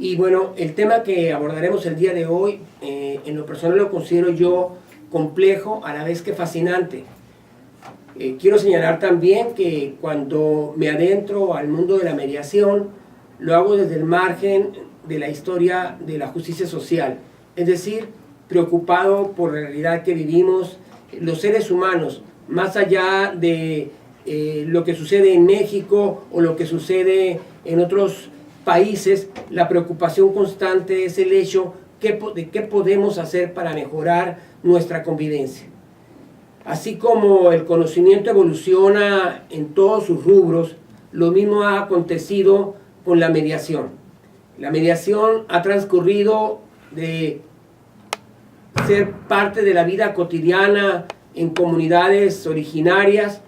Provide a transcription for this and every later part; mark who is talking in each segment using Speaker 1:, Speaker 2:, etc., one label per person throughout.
Speaker 1: Y bueno, el tema que abordaremos el día de hoy, en lo personal lo considero yo complejo, a la vez que fascinante. Quiero señalar también que cuando me adentro al mundo de la mediación, lo hago desde el margen de la historia de la justicia social, es decir, preocupado por la realidad que vivimos los seres humanos, más allá de lo que sucede en México o lo que sucede en otros países. La preocupación constante es el hecho de qué podemos hacer para mejorar nuestra convivencia. Así como el conocimiento evoluciona en todos sus rubros, lo mismo ha acontecido con la mediación. La mediación ha transcurrido de ser parte de la vida cotidiana en comunidades originarias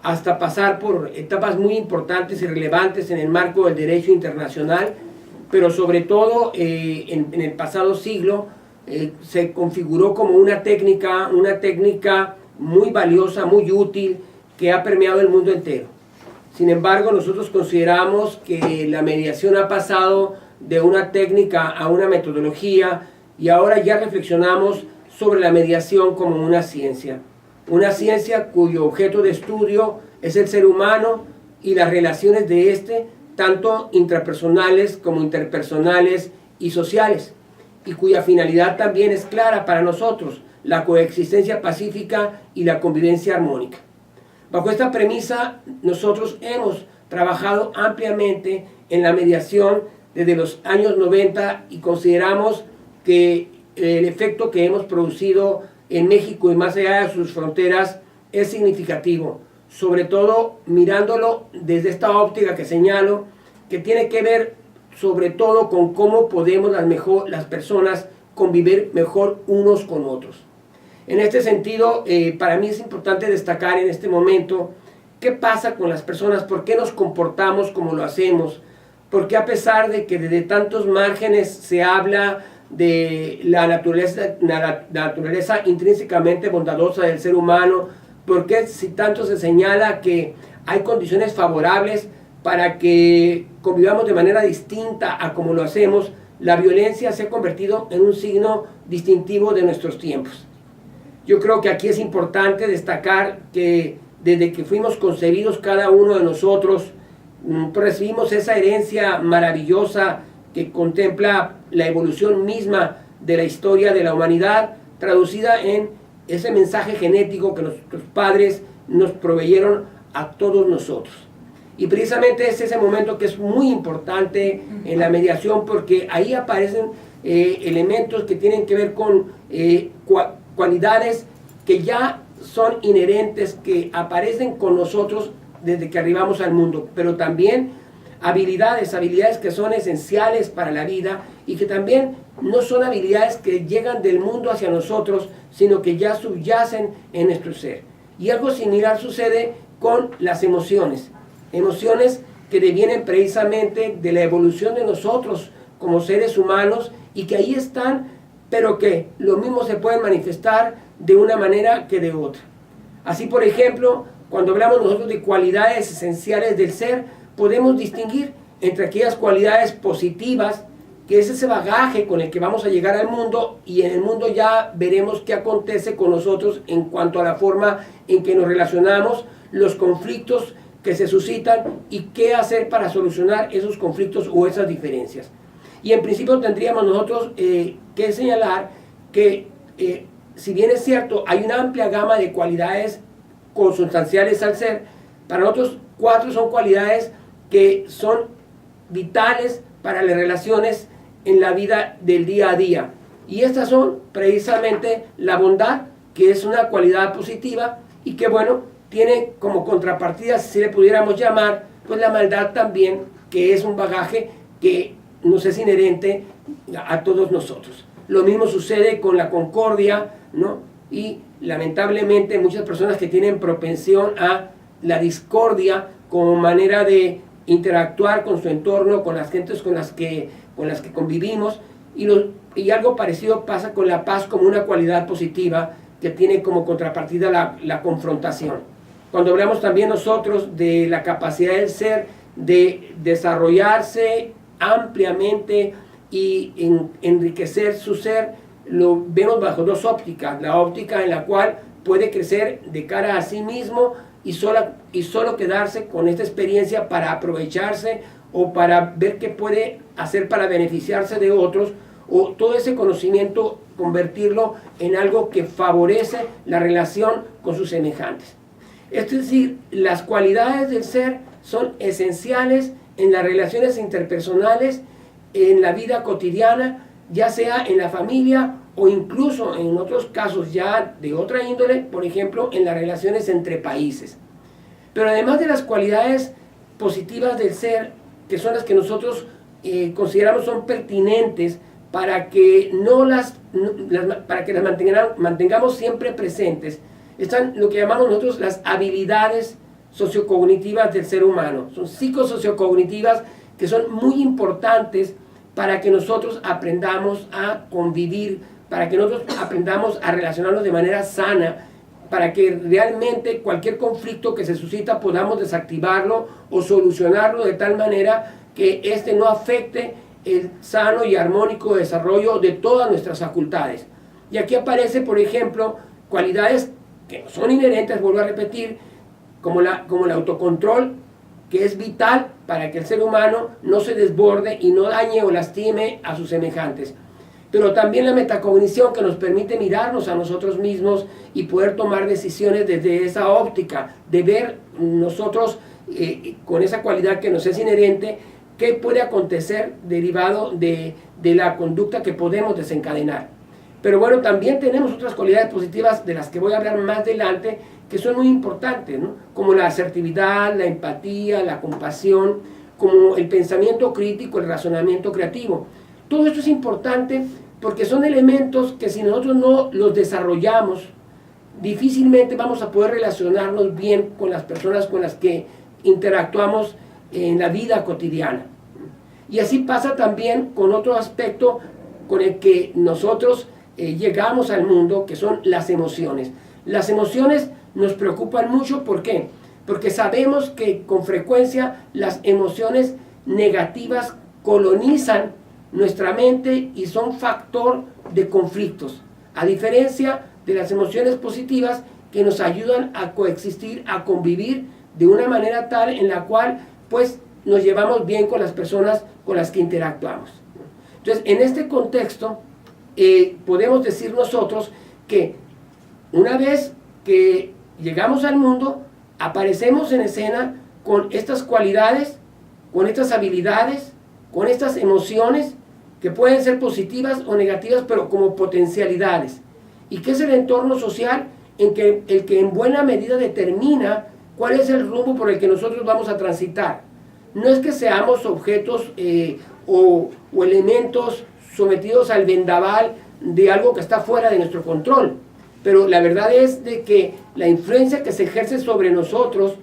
Speaker 1: hasta pasar por etapas muy importantes y relevantes en el marco del derecho internacional, pero sobre todo en el pasado siglo se configuró como una técnica muy valiosa, muy útil, que ha permeado el mundo entero. Sin embargo, nosotros consideramos que la mediación ha pasado de una técnica a una metodología, y ahora ya reflexionamos sobre la mediación como una ciencia cuyo objeto de estudio es el ser humano y las relaciones de éste, tanto intrapersonales como interpersonales y sociales, y cuya finalidad también es clara para nosotros: la coexistencia pacífica y la convivencia armónica. Bajo esta premisa, nosotros hemos trabajado ampliamente en la mediación desde los años 90 y consideramos que el efecto que hemos producido en México y más allá de sus fronteras es significativo, sobre todo mirándolo desde esta óptica que señalo, que tiene que ver sobre todo con cómo podemos las personas convivir mejor unos con otros. En este sentido, para mí es importante destacar en este momento qué pasa con las personas, por qué nos comportamos como lo hacemos, porque a pesar de que desde tantos márgenes se habla de la naturaleza intrínsecamente bondadosa del ser humano, porque si tanto se señala que hay condiciones favorables para que convivamos de manera distinta a como lo hacemos, la violencia se ha convertido en un signo distintivo de nuestros tiempos. Yo creo que aquí es importante destacar que desde que fuimos concebidos cada uno de nosotros, recibimos esa herencia maravillosa que contempla la evolución misma de la historia de la humanidad, traducida en ese mensaje genético que nuestros padres nos proveyeron a todos nosotros. Y precisamente es ese momento que es muy importante en la mediación, porque ahí aparecen elementos que tienen que ver con cualidades que ya son inherentes, que aparecen con nosotros desde que arribamos al mundo, pero también habilidades que son esenciales para la vida y que también no son habilidades que llegan del mundo hacia nosotros, sino que ya subyacen en nuestro ser. Y algo similar sucede con las emociones que devienen precisamente de la evolución de nosotros como seres humanos y que ahí están, pero que lo mismo se pueden manifestar de una manera que de otra. Así, por ejemplo, cuando hablamos nosotros de cualidades esenciales del ser, podemos distinguir entre aquellas cualidades positivas, que es ese bagaje con el que vamos a llegar al mundo, y en el mundo ya veremos qué acontece con nosotros en cuanto a la forma en que nos relacionamos, los conflictos que se suscitan y qué hacer para solucionar esos conflictos o esas diferencias. Y en principio tendríamos nosotros que señalar que si bien es cierto, hay una amplia gama de cualidades consustanciales al ser, para nosotros 4 son cualidades que son vitales para las relaciones en la vida del día a día. Y estas son precisamente la bondad, que es una cualidad positiva y que, bueno, tiene como contrapartida, si le pudiéramos llamar, pues la maldad también, que es un bagaje que nos es inherente a todos nosotros. Lo mismo sucede con la concordia, ¿no? Y lamentablemente muchas personas que tienen propensión a la discordia como manera de interactuar con su entorno, con las gentes con las que convivimos, y algo parecido pasa con la paz como una cualidad positiva que tiene como contrapartida la confrontación. Cuando hablamos también nosotros de la capacidad del ser de desarrollarse ampliamente y enriquecer su ser, lo vemos bajo dos ópticas. La óptica en la cual puede crecer de cara a sí mismo y solo quedarse con esta experiencia para aprovecharse o para ver qué puede hacer para beneficiarse de otros, o todo ese conocimiento convertirlo en algo que favorece la relación con sus semejantes. Es decir, las cualidades del ser son esenciales en las relaciones interpersonales, en la vida cotidiana, ya sea en la familia o incluso en otros casos ya de otra índole, por ejemplo, en las relaciones entre países. Pero además de las cualidades positivas del ser, que son las que nosotros consideramos son pertinentes para que las mantengamos siempre presentes, están lo que llamamos nosotros las habilidades sociocognitivas del ser humano. Son psicosociocognitivas que son muy importantes para que nosotros aprendamos a convivir, para que nosotros aprendamos a relacionarnos de manera sana, para que realmente cualquier conflicto que se suscita podamos desactivarlo o solucionarlo de tal manera que éste no afecte el sano y armónico desarrollo de todas nuestras facultades. Y aquí aparece, por ejemplo, cualidades que son inherentes, vuelvo a repetir, como el autocontrol, que es vital para que el ser humano no se desborde y no dañe o lastime a sus semejantes. Pero también la metacognición, que nos permite mirarnos a nosotros mismos y poder tomar decisiones desde esa óptica, de ver nosotros con esa cualidad que nos es inherente, qué puede acontecer derivado de la conducta que podemos desencadenar. Pero bueno, también tenemos otras cualidades positivas de las que voy a hablar más adelante, que son muy importantes, ¿no? Como la asertividad, la empatía, la compasión, como el pensamiento crítico, el razonamiento creativo. Todo esto es importante porque son elementos que si nosotros no los desarrollamos, difícilmente vamos a poder relacionarnos bien con las personas con las que interactuamos en la vida cotidiana. Y así pasa también con otro aspecto con el que nosotros llegamos al mundo, que son las emociones. Las emociones nos preocupan mucho, ¿por qué? Porque sabemos que con frecuencia las emociones negativas colonizan nuestra mente y son factor de conflictos, a diferencia de las emociones positivas que nos ayudan a coexistir, a convivir de una manera tal en la cual pues nos llevamos bien con las personas con las que interactuamos. Entonces, en este contexto, podemos decir nosotros que una vez que llegamos al mundo, aparecemos en escena con estas cualidades, con estas habilidades, con estas emociones que pueden ser positivas o negativas, pero como potencialidades. ¿Y qué es el entorno social? El que en buena medida determina cuál es el rumbo por el que nosotros vamos a transitar. No es que seamos objetos o elementos sometidos al vendaval de algo que está fuera de nuestro control, pero la verdad es de que la influencia que se ejerce sobre nosotros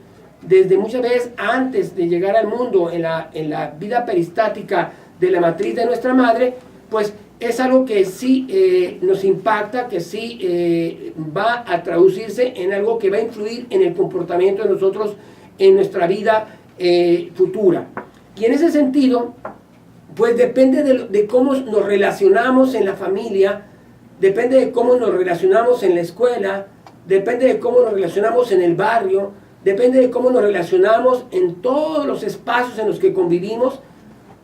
Speaker 1: desde muchas veces antes de llegar al mundo en la vida peristática de la matriz de nuestra madre, pues es algo que sí nos impacta, que sí va a traducirse en algo que va a influir en el comportamiento de nosotros en nuestra vida futura. Y en ese sentido, pues depende de cómo nos relacionamos en la familia, depende de cómo nos relacionamos en la escuela, depende de cómo nos relacionamos en el barrio, depende de cómo nos relacionamos en todos los espacios en los que convivimos,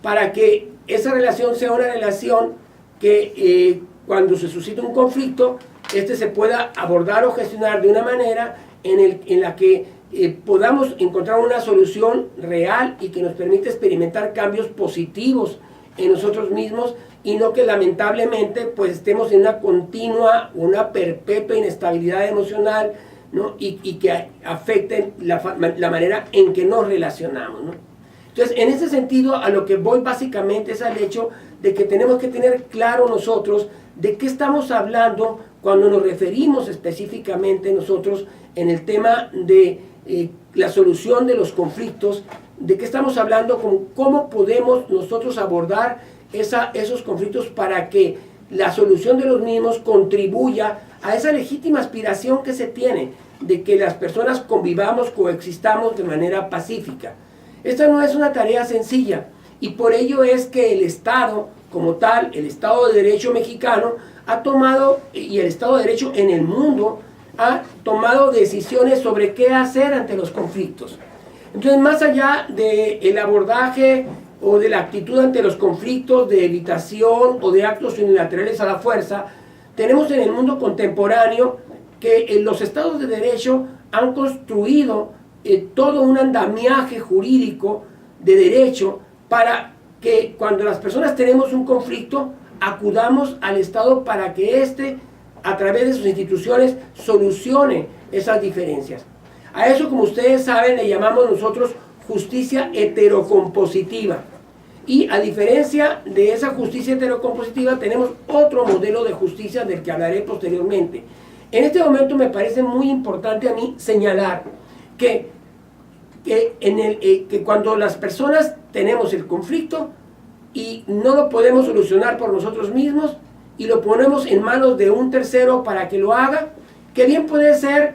Speaker 1: para que esa relación sea una relación que cuando se suscita un conflicto, este se pueda abordar o gestionar de una manera en la que podamos encontrar una solución real y que nos permita experimentar cambios positivos en nosotros mismos, y no que lamentablemente pues estemos en una continua, una perpetua inestabilidad emocional, ¿no? y que afecten la manera en que nos relacionamos, ¿no? Entonces, en ese sentido, a lo que voy básicamente es al hecho de que tenemos que tener claro nosotros de qué estamos hablando cuando nos referimos específicamente nosotros en el tema de la solución de los conflictos, de qué estamos hablando, cómo podemos nosotros abordar esos conflictos para que la solución de los mismos contribuya a esa legítima aspiración que se tiene de que las personas convivamos, coexistamos de manera pacífica. Esta no es una tarea sencilla Y por ello es que el Estado, como tal, el Estado de Derecho mexicano, ha tomado, y el Estado de Derecho en el mundo, ha tomado decisiones sobre qué hacer ante los conflictos. Entonces, más allá del abordaje o de la actitud ante los conflictos de evitación o de actos unilaterales a la fuerza, tenemos en el mundo contemporáneo que los estados de derecho han construido todo un andamiaje jurídico de derecho para que cuando las personas tenemos un conflicto, acudamos al Estado para que éste, a través de sus instituciones, solucione esas diferencias. A eso, como ustedes saben, le llamamos nosotros justicia heterocompositiva. Y a diferencia de esa justicia heterocompositiva, tenemos otro modelo de justicia del que hablaré posteriormente. En este momento me parece muy importante a mí señalar que cuando las personas tenemos el conflicto y no lo podemos solucionar por nosotros mismos y lo ponemos en manos de un tercero para que lo haga, que bien puede ser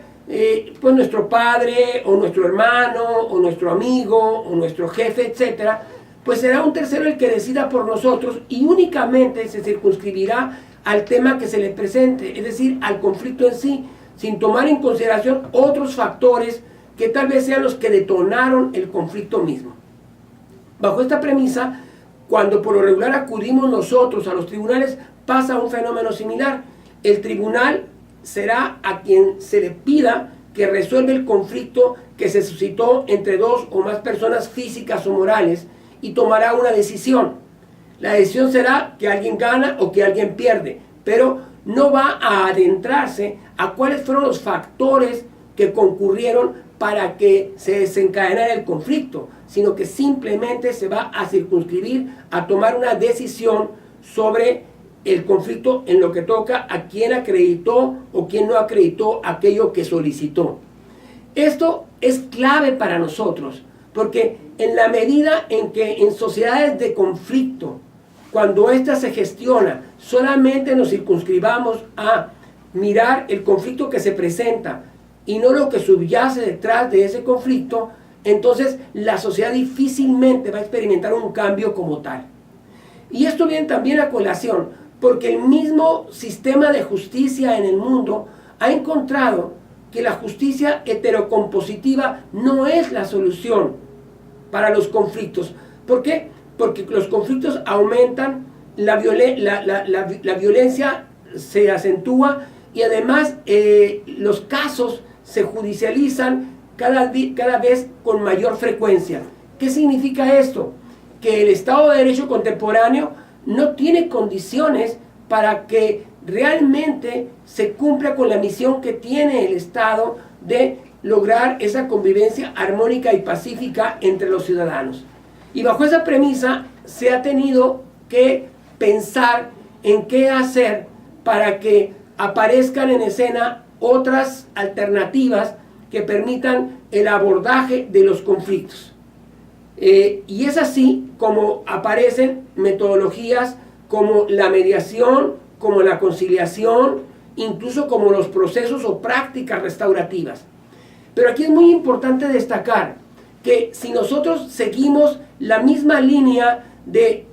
Speaker 1: pues nuestro padre o nuestro hermano o nuestro amigo o nuestro jefe, etcétera, pues será un tercero el que decida por nosotros y únicamente se circunscribirá al tema que se le presente, es decir, al conflicto en sí, sin tomar en consideración otros factores que tal vez sean los que detonaron el conflicto mismo. Bajo esta premisa, cuando por lo regular acudimos nosotros a los tribunales, pasa un fenómeno similar. El tribunal será a quien se le pida que resuelva el conflicto que se suscitó entre dos o más personas físicas o morales y tomará una decisión. La decisión será que alguien gana o que alguien pierde, pero no va a adentrarse a cuáles fueron los factores que concurrieron para que se desencadenara el conflicto, sino que simplemente se va a circunscribir a tomar una decisión sobre el conflicto en lo que toca a quien acreditó o quien no acreditó aquello que solicitó. Esto es clave para nosotros, porque en la medida en que en sociedades de conflicto, cuando ésta se gestiona, solamente nos circunscribamos a mirar el conflicto que se presenta y no lo que subyace detrás de ese conflicto, entonces la sociedad difícilmente va a experimentar un cambio como tal. Y esto viene también a colación, porque el mismo sistema de justicia en el mundo ha encontrado que la justicia heterocompositiva no es la solución para los conflictos. ¿Por qué? Porque los conflictos aumentan, la violencia se acentúa y además los casos se judicializan cada vez con mayor frecuencia. ¿Qué significa esto? Que el Estado de Derecho contemporáneo no tiene condiciones para que realmente se cumpla con la misión que tiene el Estado de lograr esa convivencia armónica y pacífica entre los ciudadanos. Y bajo esa premisa se ha tenido que pensar en qué hacer para que aparezcan en escena otras alternativas que permitan el abordaje de los conflictos. Y es así como aparecen metodologías como la mediación, como la conciliación, incluso como los procesos o prácticas restaurativas. Pero aquí es muy importante destacar que si nosotros seguimos la misma línea de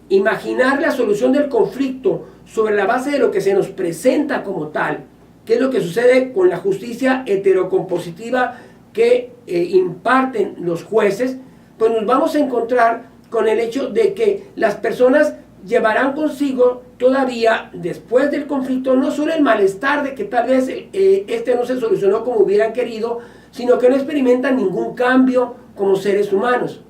Speaker 1: imaginar la solución del conflicto sobre la base de lo que se nos presenta como tal, que es lo que sucede con la justicia heterocompositiva que imparten los jueces, pues nos vamos a encontrar con el hecho de que las personas llevarán consigo todavía, después del conflicto, no solo el malestar de que tal vez este no se solucionó como hubieran querido, sino que no experimentan ningún cambio como seres humanos.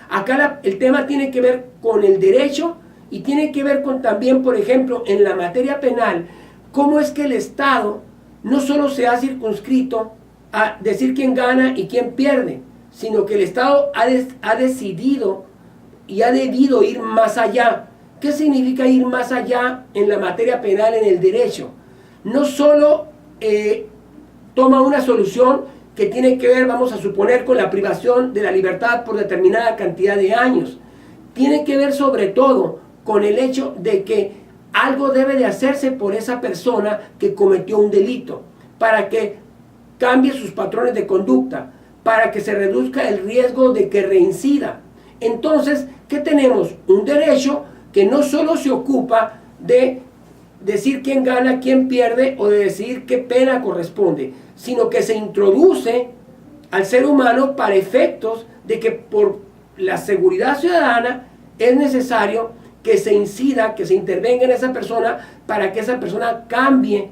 Speaker 1: Acá el tema tiene que ver con el derecho y tiene que ver con también, por ejemplo, en la materia penal, cómo es que el Estado no solo se ha circunscrito a decir quién gana y quién pierde, sino que el Estado ha decidido y ha debido ir más allá. ¿Qué significa ir más allá en la materia penal, en el derecho? No solo toma una solución que tiene que ver, vamos a suponer, con la privación de la libertad por determinada cantidad de años. Tiene que ver sobre todo con el hecho de que algo debe de hacerse por esa persona que cometió un delito, para que cambie sus patrones de conducta, para que se reduzca el riesgo de que reincida. Entonces, que tenemos un derecho que no solo se ocupa de decir quién gana, quién pierde o de decidir qué pena corresponde, sino que se introduce al ser humano para efectos de que por la seguridad ciudadana es necesario que se incida, que se intervenga en esa persona para que esa persona cambie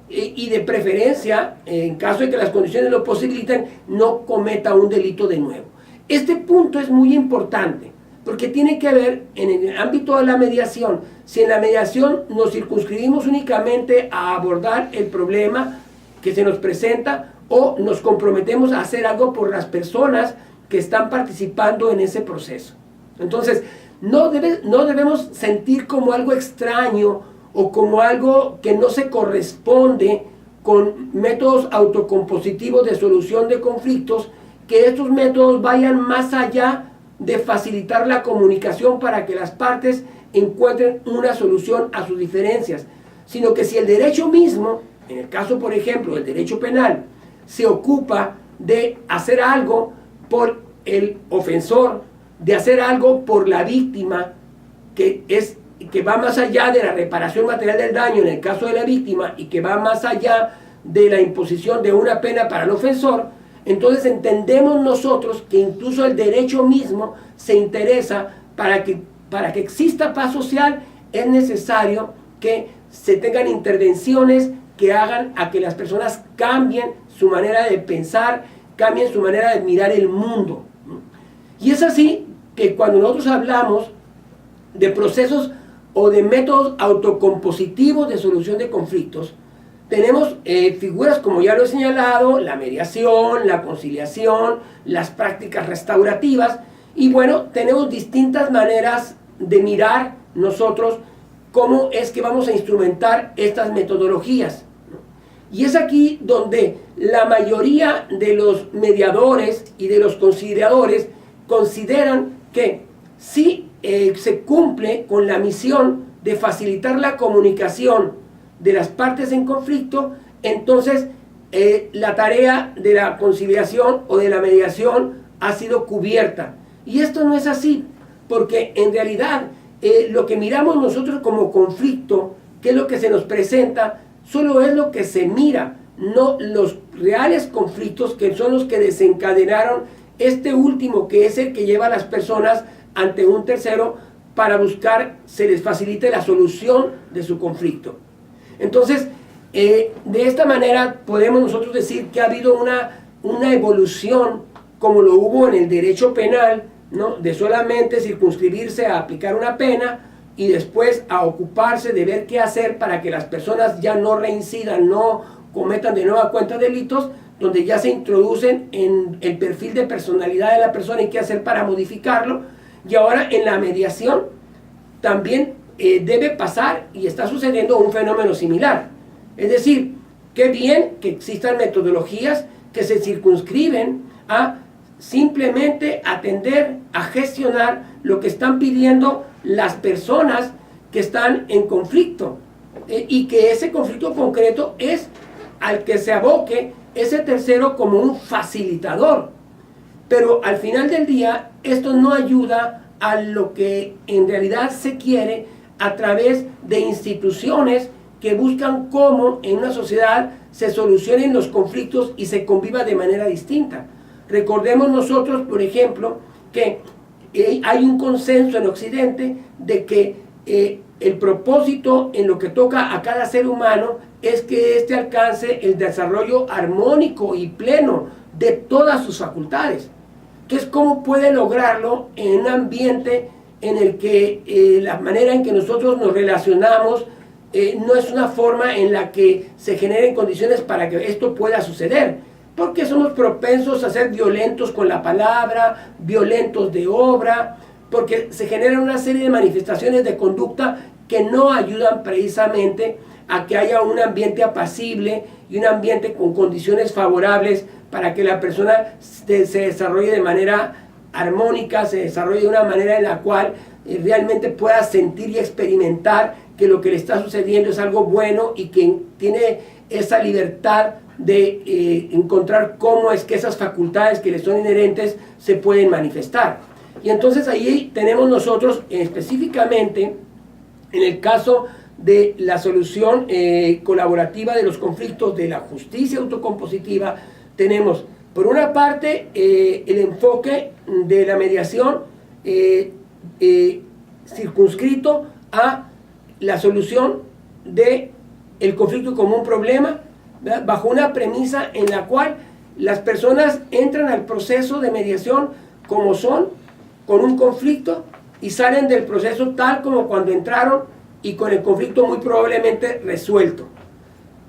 Speaker 1: y de preferencia, en caso de que las condiciones lo posibiliten, no cometa un delito de nuevo. Este punto es muy importante porque tiene que ver en el ámbito de la mediación. Si en la mediación nos circunscribimos únicamente a abordar el problema que se nos presenta o nos comprometemos a hacer algo por las personas que están participando en ese proceso. Entonces, no debemos sentir como algo extraño o como algo que no se corresponde con métodos autocompositivos de solución de conflictos, que estos métodos vayan más allá de facilitar la comunicación para que las partes encuentren una solución a sus diferencias, sino que si el derecho mismo, en el caso por ejemplo del derecho penal, se ocupa de hacer algo por el ofensor, de hacer algo por la víctima, que va más allá de la reparación material del daño en el caso de la víctima y que va más allá de la imposición de una pena para el ofensor, entonces entendemos nosotros que incluso el derecho mismo se interesa para que exista paz social. Es necesario que se tengan intervenciones que hagan a que las personas cambien su manera de pensar, cambien su manera de mirar el mundo. Y es así que cuando nosotros hablamos de procesos o de métodos autocompositivos de solución de conflictos, tenemos figuras, como ya lo he señalado, la mediación, la conciliación, las prácticas restaurativas, y bueno, tenemos distintas maneras de mirar nosotros cómo es que vamos a instrumentar estas metodologías. Y es aquí donde la mayoría de los mediadores y de los conciliadores consideran que si se cumple con la misión de facilitar la comunicación de las partes en conflicto, entonces la tarea de la conciliación o de la mediación ha sido cubierta. Y esto no es así, porque en realidad lo que miramos nosotros como conflicto, que es lo que se nos presenta, solo es lo que se mira, no los reales conflictos que son los que desencadenaron este último, que es el que lleva a las personas ante un tercero para buscar se les facilite la solución de su conflicto. Entonces, de esta manera podemos nosotros decir que ha habido una evolución, como lo hubo en el derecho penal, ¿no?, de solamente circunscribirse a aplicar una pena y después a ocuparse de ver qué hacer para que las personas ya no reincidan, no cometan de nueva cuenta delitos, donde ya se introducen en el perfil de personalidad de la persona y qué hacer para modificarlo. Y ahora en la mediación también debe pasar y está sucediendo un fenómeno similar. Es decir, qué bien que existan metodologías que se circunscriben a simplemente atender, a gestionar lo que están pidiendo las personas que están en conflicto, y que ese conflicto concreto es al que se aboque ese tercero como un facilitador. Pero al final del día esto no ayuda a lo que en realidad se quiere a través de instituciones que buscan cómo en una sociedad se solucionen los conflictos y se conviva de manera distinta. Recordemos nosotros, por ejemplo, que hay un consenso en Occidente de que el propósito en lo que toca a cada ser humano es que éste alcance el desarrollo armónico y pleno de todas sus facultades. Entonces, ¿cómo puede lograrlo en un ambiente en el que la manera en que nosotros nos relacionamos no es una forma en la que se generen condiciones para que esto pueda suceder? Porque somos propensos a ser violentos con la palabra, violentos de obra, porque se generan una serie de manifestaciones de conducta que no ayudan precisamente a que haya un ambiente apacible y un ambiente con condiciones favorables para que la persona se desarrolle de manera armónica, se desarrolle de una manera en la cual realmente pueda sentir y experimentar que lo que le está sucediendo es algo bueno y que tiene esa libertad de encontrar cómo es que esas facultades que le son inherentes se pueden manifestar. Y entonces ahí tenemos nosotros específicamente, en el caso de la solución colaborativa de los conflictos de la justicia autocompositiva, tenemos por una parte el enfoque de la mediación circunscrito a la solución del conflicto como un problema, ¿verdad?, bajo una premisa en la cual las personas entran al proceso de mediación como son, con un conflicto, y salen del proceso tal como cuando entraron y con el conflicto muy probablemente resuelto.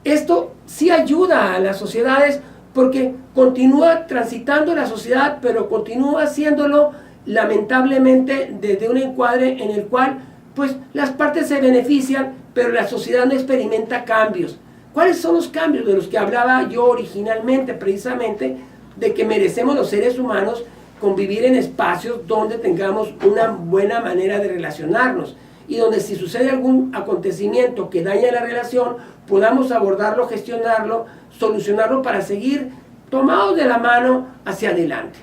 Speaker 1: Esto sí ayuda a las sociedades porque continúa transitando la sociedad, pero continúa haciéndolo lamentablemente desde un encuadre en el cual pues las partes se benefician, pero la sociedad no experimenta cambios. ¿Cuáles son los cambios de los que hablaba yo originalmente? Precisamente de que merecemos los seres humanos convivir en espacios donde tengamos una buena manera de relacionarnos y donde si sucede algún acontecimiento que daña la relación, podamos abordarlo, gestionarlo, solucionarlo para seguir tomados de la mano hacia adelante.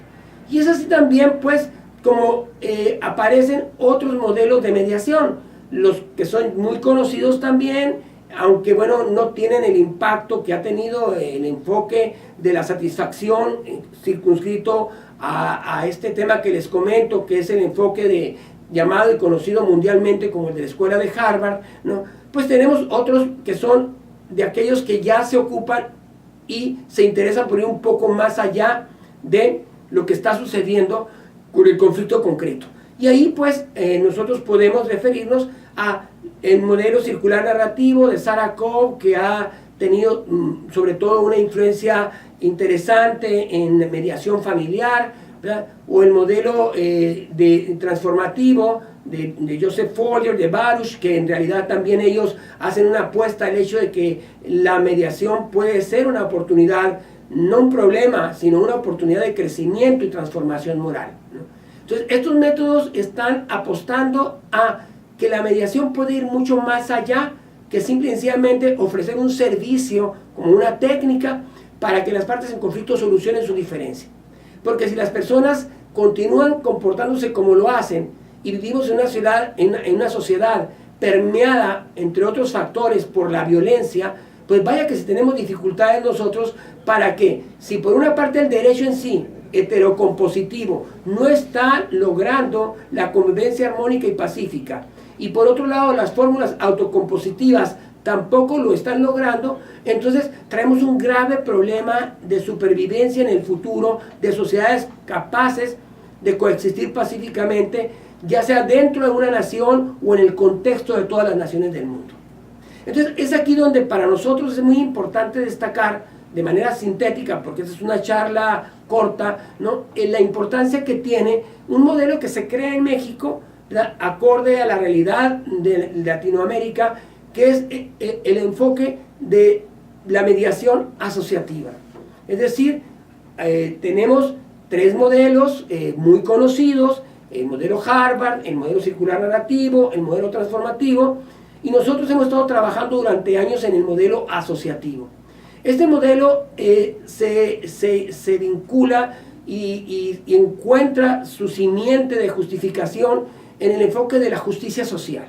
Speaker 1: Y es así también pues como aparecen otros modelos de mediación, los que son muy conocidos también, aunque bueno, no tienen el impacto que ha tenido el enfoque de la satisfacción circunscrito a este tema que les comento, que es el enfoque llamado y conocido mundialmente como el de la escuela de Harvard, ¿no? Pues tenemos otros que son de aquellos que ya se ocupan y se interesan por ir un poco más allá de lo que está sucediendo con el conflicto concreto. Y ahí pues nosotros podemos referirnos a el modelo circular narrativo de Sarah Cobb, que ha tenido sobre todo una influencia interesante en mediación familiar, ¿verdad?, o el modelo transformativo de Joseph Follier, de Baruch, que en realidad también ellos hacen una apuesta al hecho de que la mediación puede ser una oportunidad, no un problema, sino una oportunidad de crecimiento y transformación moral, ¿no? Entonces, estos métodos están apostando a que la mediación puede ir mucho más allá que simple y sencillamente ofrecer un servicio como una técnica para que las partes en conflicto solucionen su diferencia. Porque si las personas continúan comportándose como lo hacen y vivimos en una sociedad permeada, entre otros factores, por la violencia, pues vaya que si tenemos dificultades nosotros para que, si por una parte el derecho en sí, heterocompositivo, no está logrando la convivencia armónica y pacífica, y por otro lado las fórmulas autocompositivas tampoco lo están logrando, entonces traemos un grave problema de supervivencia en el futuro de sociedades capaces de coexistir pacíficamente, ya sea dentro de una nación o en el contexto de todas las naciones del mundo. Entonces es aquí donde para nosotros es muy importante destacar de manera sintética, porque esta es una charla corta, ¿no?, la importancia que tiene un modelo que se crea en México, ¿verdad?, acorde a la realidad de Latinoamérica, que es el enfoque de la mediación asociativa. Es decir, tenemos tres modelos muy conocidos: el modelo Harvard, el modelo circular narrativo, el modelo transformativo, y nosotros hemos estado trabajando durante años en el modelo asociativo. Este modelo se vincula y encuentra su simiente de justificación en el enfoque de la justicia social.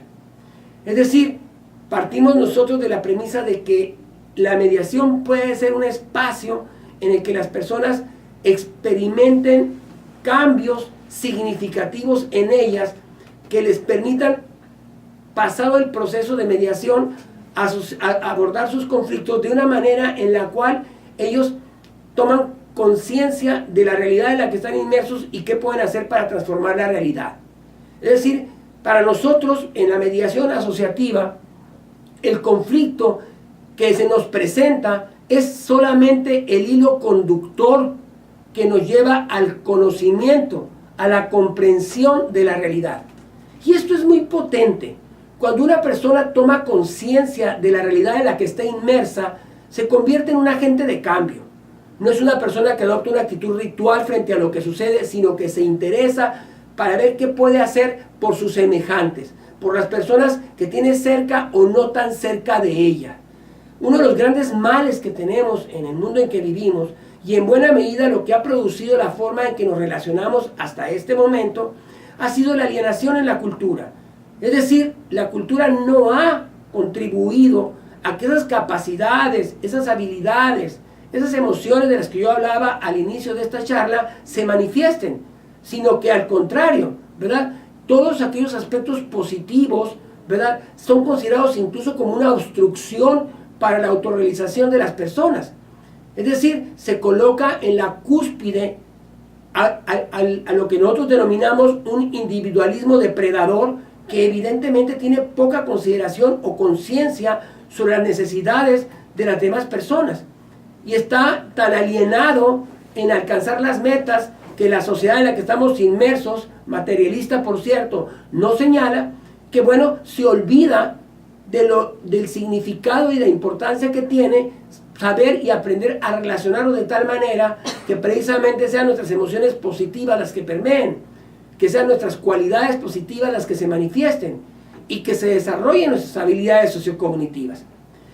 Speaker 1: Es decir, partimos nosotros de la premisa de que la mediación puede ser un espacio en el que las personas experimenten cambios significativos en ellas que les permitan, pasado el proceso de mediación, a abordar sus conflictos de una manera en la cual ellos toman conciencia de la realidad en la que están inmersos y qué pueden hacer para transformar la realidad. Es decir, para nosotros en la mediación asociativa, el conflicto que se nos presenta es solamente el hilo conductor que nos lleva al conocimiento, a la comprensión de la realidad. Y esto es muy potente. Cuando una persona toma conciencia de la realidad en la que está inmersa, se convierte en un agente de cambio. No es una persona que adopta una actitud ritual frente a lo que sucede, sino que se interesa para ver qué puede hacer por sus semejantes, por las personas que tiene cerca o no tan cerca de ella. Uno de los grandes males que tenemos en el mundo en que vivimos, y en buena medida lo que ha producido la forma en que nos relacionamos hasta este momento, ha sido la alienación en la cultura. Es decir, la cultura no ha contribuido a que esas capacidades, esas habilidades, esas emociones de las que yo hablaba al inicio de esta charla se manifiesten, sino que al contrario, ¿verdad? Todos aquellos aspectos positivos, ¿verdad?, son considerados incluso como una obstrucción para la autorrealización de las personas. Es decir, se coloca en la cúspide a lo que nosotros denominamos un individualismo depredador, que evidentemente tiene poca consideración o conciencia sobre las necesidades de las demás personas, y está tan alienado en alcanzar las metas que la sociedad en la que estamos inmersos, materialista por cierto, nos señala, que bueno, se olvida del significado y la importancia que tiene saber y aprender a relacionarnos de tal manera que precisamente sean nuestras emociones positivas las que permeen, que sean nuestras cualidades positivas las que se manifiesten y que se desarrollen nuestras habilidades sociocognitivas.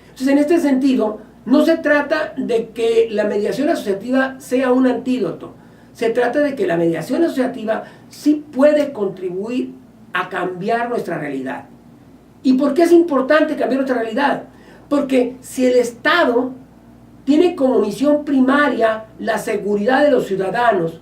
Speaker 1: Entonces, en este sentido, no se trata de que la mediación asociativa sea un antídoto. Se trata de que la mediación asociativa sí puede contribuir a cambiar nuestra realidad. ¿Y por qué es importante cambiar nuestra realidad? Porque si el Estado tiene como misión primaria la seguridad de los ciudadanos,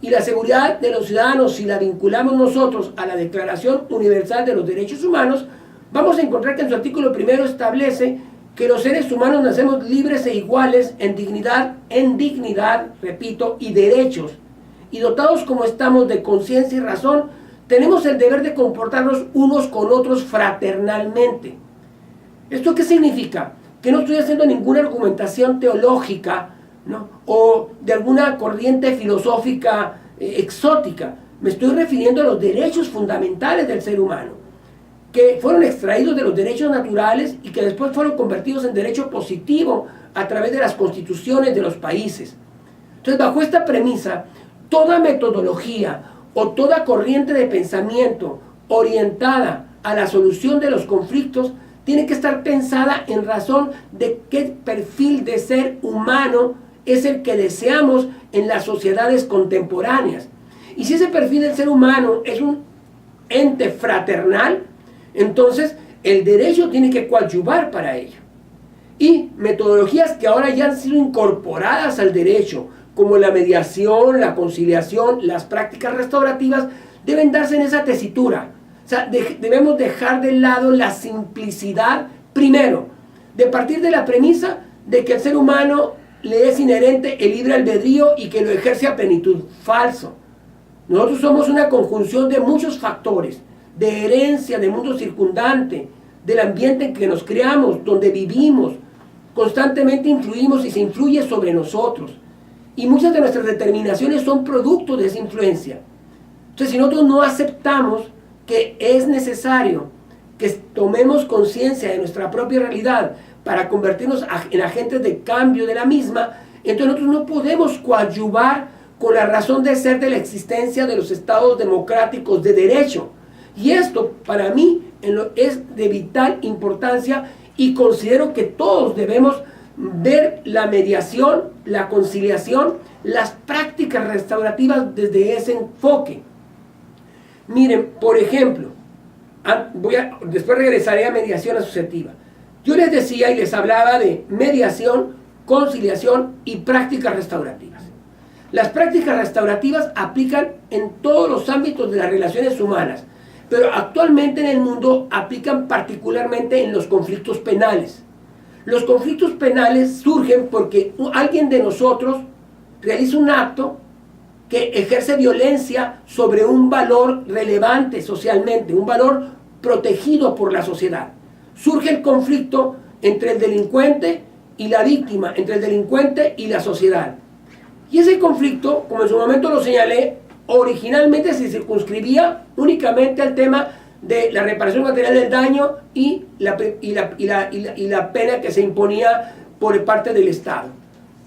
Speaker 1: y la seguridad de los ciudadanos, si la vinculamos nosotros a la Declaración Universal de los Derechos Humanos, vamos a encontrar que en su artículo primero establece que los seres humanos nacemos libres e iguales en dignidad, repito, y derechos, y dotados como estamos de conciencia y razón, tenemos el deber de comportarnos unos con otros fraternalmente. ¿Esto qué significa? Que no estoy haciendo ninguna argumentación teológica, ¿no?, o de alguna corriente filosófica exótica. Me estoy refiriendo a los derechos fundamentales del ser humano, que fueron extraídos de los derechos naturales y que después fueron convertidos en derecho positivo a través de las constituciones de los países. Entonces, bajo esta premisa, toda metodología o toda corriente de pensamiento orientada a la solución de los conflictos tiene que estar pensada en razón de qué perfil de ser humano es el que deseamos en las sociedades contemporáneas. Y si ese perfil del ser humano es un ente fraternal, entonces el derecho tiene que coadyuvar para ello. Y metodologías que ahora ya han sido incorporadas al derecho, como la mediación, la conciliación, las prácticas restaurativas, deben darse en esa tesitura. O sea, debemos dejar de lado la simplicidad, primero, de partir de la premisa de que al ser humano le es inherente el libre albedrío y que lo ejerce a plenitud. Falso. Nosotros somos una conjunción de muchos factores, de herencia, del mundo circundante, del ambiente en que nos creamos, donde vivimos, constantemente influimos y se influye sobre nosotros. Y muchas de nuestras determinaciones son producto de esa influencia. Entonces, si nosotros no aceptamos que es necesario que tomemos conciencia de nuestra propia realidad para convertirnos en agentes de cambio de la misma, entonces nosotros no podemos coadyuvar con la razón de ser de la existencia de los estados democráticos de derecho. Y esto, para mí, es de vital importancia, y considero que todos debemos ver la mediación, la conciliación, las prácticas restaurativas desde ese enfoque. Miren, por ejemplo, después regresaré a mediación asociativa. Yo les decía y les hablaba de mediación, conciliación y prácticas restaurativas. Las prácticas restaurativas aplican en todos los ámbitos de las relaciones humanas, pero actualmente en el mundo aplican particularmente en los conflictos penales. Los conflictos penales surgen porque alguien de nosotros realiza un acto que ejerce violencia sobre un valor relevante socialmente, un valor protegido por la sociedad. Surge el conflicto entre el delincuente y la víctima, entre el delincuente y la sociedad. Y ese conflicto, como en su momento lo señalé, originalmente se circunscribía únicamente al tema de la reparación material del daño y la pena que se imponía por parte del Estado.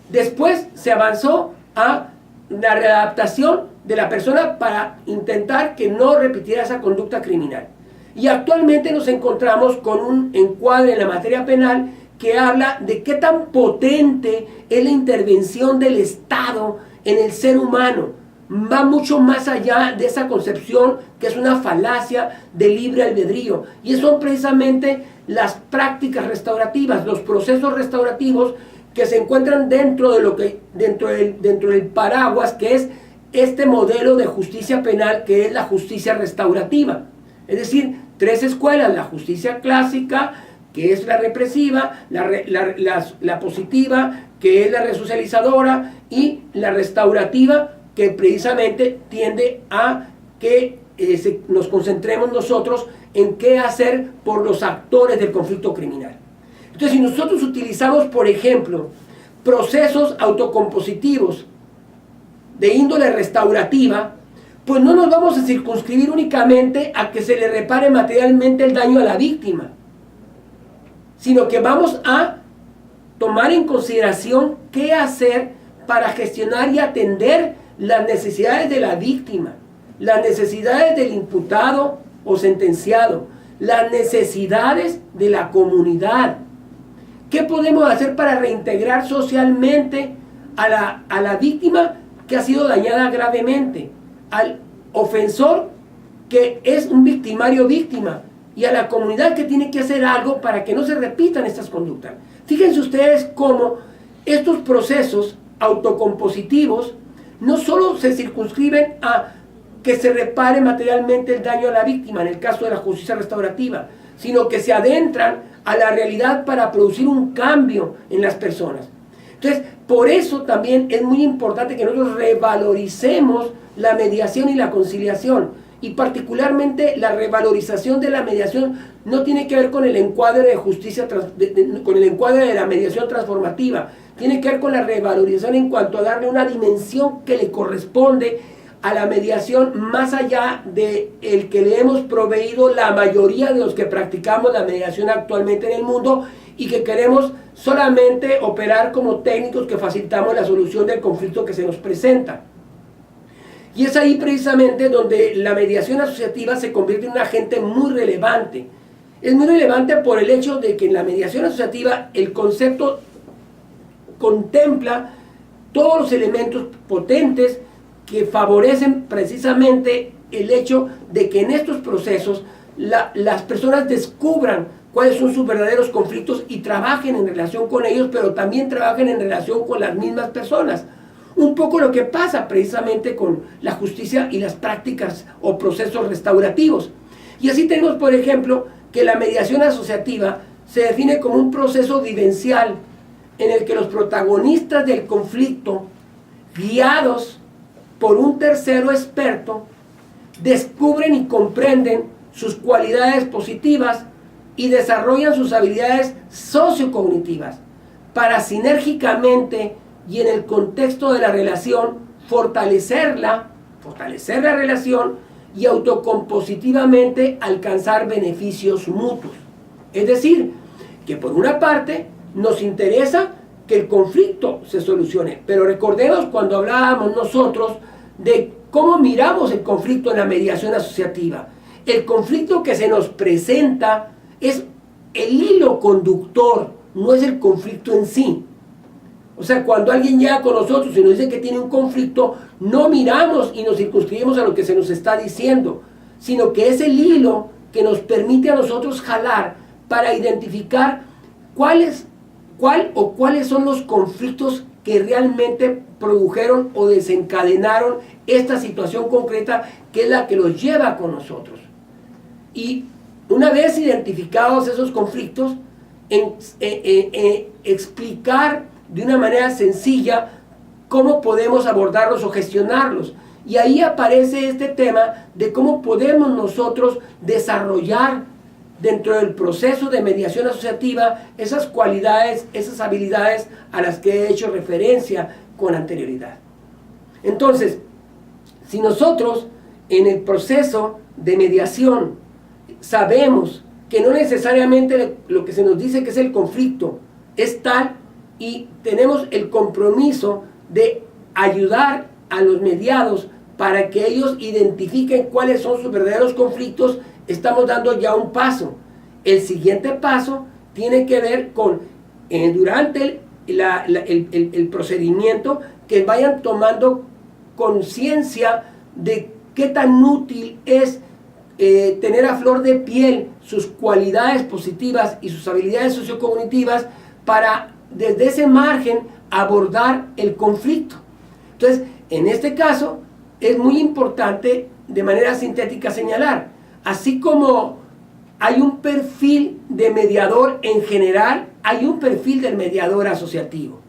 Speaker 1: Después se avanzó a la readaptación de la persona para intentar que no repitiera esa conducta criminal. Y actualmente nos encontramos con un encuadre en la materia penal que habla de qué tan potente es la intervención del Estado en el ser humano, va mucho más allá de esa concepción que es una falacia de libre albedrío. Y son precisamente las prácticas restaurativas, los procesos restaurativos que se encuentran dentro del paraguas que es este modelo de justicia penal, que es la justicia restaurativa. Es decir, tres escuelas: la justicia clásica, que es la represiva; la positiva, que es la resocializadora; y la restaurativa, que precisamente tiende a que nos concentremos nosotros en qué hacer por los actores del conflicto criminal. Entonces, si nosotros utilizamos, por ejemplo, procesos autocompositivos de índole restaurativa, pues no nos vamos a circunscribir únicamente a que se le repare materialmente el daño a la víctima, sino que vamos a tomar en consideración qué hacer para gestionar y atender las necesidades de la víctima, las necesidades del imputado o sentenciado, las necesidades de la comunidad. ¿Qué podemos hacer para reintegrar socialmente a la víctima que ha sido dañada gravemente, al ofensor que es un victimario víctima, y a la comunidad que tiene que hacer algo para que no se repitan estas conductas? Fíjense ustedes cómo estos procesos autocompositivos no solo se circunscriben a que se repare materialmente el daño a la víctima, en el caso de la justicia restaurativa, sino que se adentran a la realidad para producir un cambio en las personas. Entonces, por eso también es muy importante que nosotros revaloricemos la mediación y la conciliación, y particularmente la revalorización de la mediación no tiene que ver con el encuadre de justicia, con el encuadre de la mediación transformativa, tiene que ver con la revalorización en cuanto a darle una dimensión que le corresponde a la mediación, más allá de el que le hemos proveído la mayoría de los que practicamos la mediación actualmente en el mundo, y que queremos solamente operar como técnicos que facilitamos la solución del conflicto que se nos presenta. Y es ahí precisamente donde la mediación asociativa se convierte en un agente muy relevante. Es muy relevante por el hecho de que en la mediación asociativa el concepto contempla todos los elementos potentes que favorecen precisamente el hecho de que en estos procesos las personas descubran cuáles son sus verdaderos conflictos y trabajen en relación con ellos, pero también trabajen en relación con las mismas personas. Un poco lo que pasa precisamente con la justicia y las prácticas o procesos restaurativos. Y así tenemos, por ejemplo, que la mediación asociativa se define como un proceso vivencial en el que los protagonistas del conflicto, guiados por un tercero experto, descubren y comprenden sus cualidades positivas y desarrollan sus habilidades sociocognitivas para sinérgicamente y en el contexto de la relación fortalecer la relación y autocompositivamente alcanzar beneficios mutuos. Es decir, que por una parte nos interesa que el conflicto se solucione, pero recordemos cuando hablábamos nosotros de cómo miramos el conflicto en la mediación asociativa. El conflicto que se nos presenta es el hilo conductor, no es el conflicto en sí. O sea, cuando alguien llega con nosotros y nos dice que tiene un conflicto, no miramos y nos circunscribimos a lo que se nos está diciendo, sino que es el hilo que nos permite a nosotros jalar para identificar cuáles son los conflictos que realmente produjeron o desencadenaron esta situación concreta que es la que los lleva con nosotros. Y una vez identificados esos conflictos, explicar de una manera sencilla cómo podemos abordarlos o gestionarlos. Y ahí aparece este tema de cómo podemos nosotros desarrollar dentro del proceso de mediación asociativa esas cualidades, esas habilidades a las que he hecho referencia con anterioridad. Entonces, si nosotros en el proceso de mediación sabemos que no necesariamente lo que se nos dice que es el conflicto es tal, y tenemos el compromiso de ayudar a los mediados para que ellos identifiquen cuáles son sus verdaderos conflictos, estamos dando ya un paso. El siguiente paso tiene que ver con, durante el procedimiento, que vayan tomando conciencia de qué tan útil es tener a flor de piel sus cualidades positivas y sus habilidades sociocognitivas para desde ese margen abordar el conflicto. Entonces, en este caso, es muy importante de manera sintética señalar, así como hay un perfil de mediador en general, hay un perfil del mediador asociativo.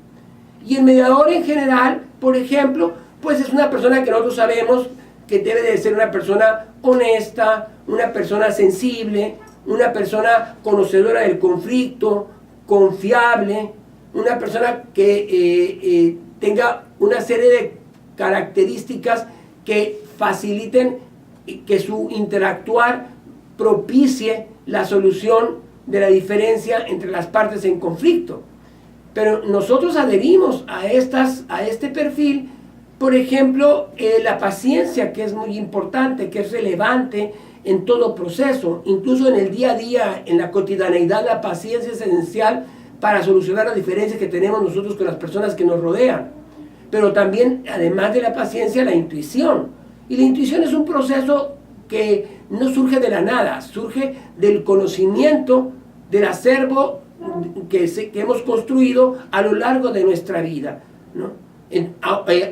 Speaker 1: Y el mediador en general, por ejemplo, pues es una persona que nosotros sabemos que debe de ser una persona honesta, una persona sensible, una persona conocedora del conflicto, confiable, una persona que tenga una serie de características que faciliten que su interactuar propicie la solución de la diferencia entre las partes en conflicto. Pero nosotros adherimos a este perfil, por ejemplo, la paciencia, que es muy importante, que es relevante en todo proceso, incluso en el día a día, en la cotidianeidad, la paciencia es esencial para solucionar las diferencias que tenemos nosotros con las personas que nos rodean. Pero también, además de la paciencia, la intuición. Y la intuición es un proceso que no surge de la nada, surge del conocimiento, del acervo que hemos construido a lo largo de nuestra vida, ¿no?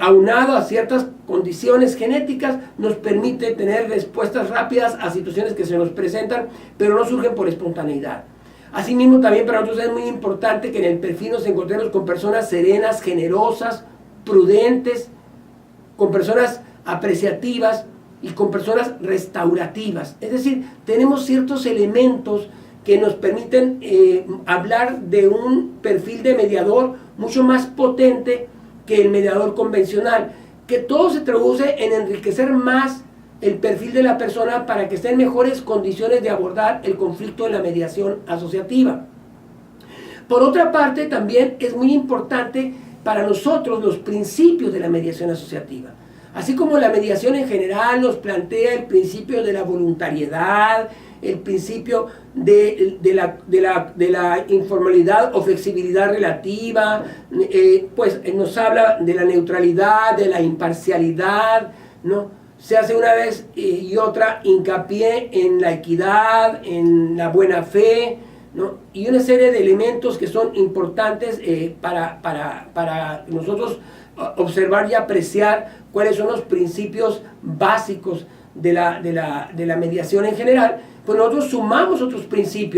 Speaker 1: Aunado a ciertas condiciones genéticas, nos permite tener respuestas rápidas a situaciones que se nos presentan, pero no surgen por espontaneidad. Asimismo, también para nosotros es muy importante que en el perfil nos encontremos con personas serenas, generosas, prudentes, con personas apreciativas y con personas restaurativas. Es decir, tenemos ciertos elementos que nos permiten hablar de un perfil de mediador mucho más potente que el mediador convencional, que todo se traduce en enriquecer más el perfil de la persona para que esté en mejores condiciones de abordar el conflicto en la mediación asociativa. Por otra parte, también es muy importante para nosotros los principios de la mediación asociativa. Así como la mediación en general nos plantea el principio de la voluntariedad, el principio de la informalidad o flexibilidad relativa, pues nos habla de la neutralidad, de la imparcialidad, ¿no? Se hace una vez y otra hincapié en la equidad, en la buena fe, ¿no? Y una serie de elementos que son importantes para nosotros observar y apreciar cuáles son los principios básicos de la mediación en general. Pues nosotros sumamos otros principios